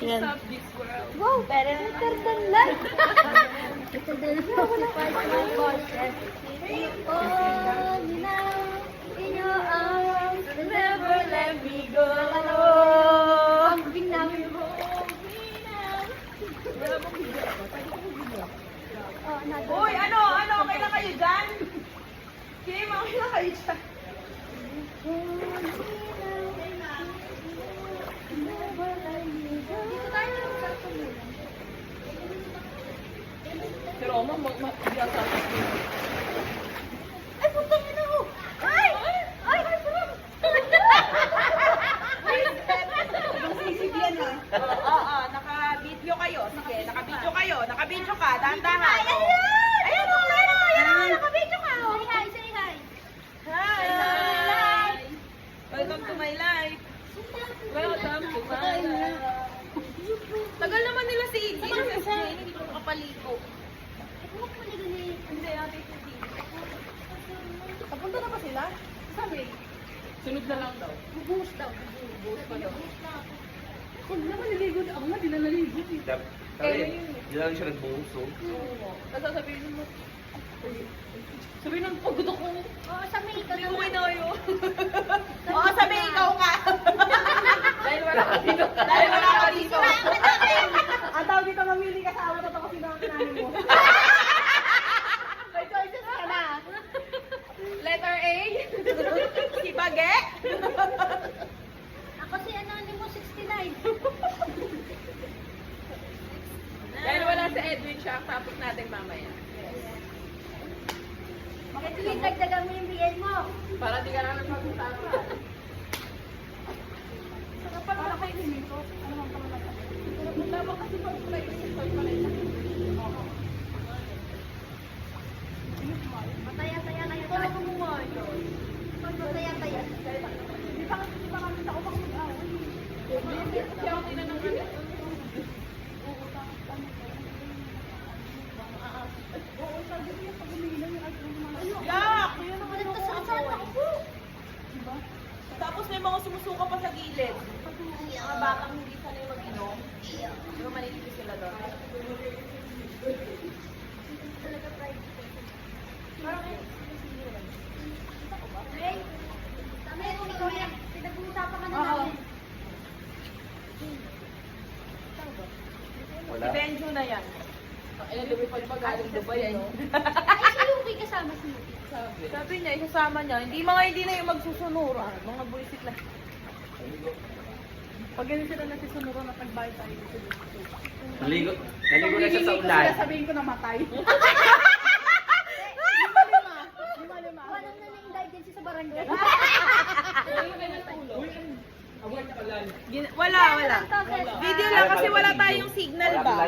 Yan. Stop this world. Wow, better than life. Better than sacrifice my voice and oh, you know, in your arms, you'll never let me go. Ang binaw. Uy, ano? Okay na kayo dyan? Kim, okay na kayo dyan? Dito tayo ng sarto muna. Pero Oma, mag-iasa. Ay, putang ina ko! Ay! Ay, ay, sarap! Masisibyan ha? Oo, naka-video kayo. Sige, naka-video kayo. Naka-video ka, dahan-dahan. Ayan o! Ayan! Nakabidyo ka! Say hi! Say hi! Hi! Welcome to my life. Welcome to my life. Tagal naman nila si Iggy. Hindi ko makapaligo. Hindi, ate ko di. Papunta na ba sila? Sabi. Sunod na lang daw. Bubuhos daw. Buhos pa daw. Huwag naman naligo. Ako nga, di na naligo. Di lang siya nagbuhos, oh. Oo. Tapos sasabihin mo, sabihin ng pagod ako. Oo, sa may ikaw Hindi ko kayo. Oo, sabi ikaw ka. Dahil wala ka dito. Dahil wala ka dito. Ang tawag dito, mamili ka sa awa na ito kasi nakakinanin mo. May choices ka na. Letter A. Si Bage. Ako si Anonymous 69. Dahil wala si Edwin siya, topic natin mamaya. Ito yung dagdagan mo yung bigay mo. Para di ka na mag-usapan. Sa kapal wala kayo hinito. Ano ang pangalaman? Tama kasi pag-play sa toy pa rin. Mataya-taya kayo. Para kumuha yun. Mataya-taya. Di ba kami sa upang mag-away? Siya ako tinanong ulit. Oo, sabi ko yung pag umiinom yung alcohol naman. Yak! Nagkasaan ako. Diba? Tapos may mga sumusuka pa sa gilid. Mga batang hindi sanay mag-inom. Di ba manilitis sila doon? Talaga private. Parang Hey, tama yung ikaw yan. Pinag-uusapan ka na Oo. namin. Wala. Si Benjo na yan. Ayun, lumipad pa galing Dubai ay. Ay, si Yuki kasama si Yuki. Sabi niya, isasama niya. Hindi na yung magsusunuran. Mga buisit lang. Pag ganun sila nagsusunuran at nagbayad tayo. Naligo na siya sa ulan. Sabihin ko namatay. Lima. Walang na na-indigency sa barangay. Wala. Video lang kasi wala tayong signal ba?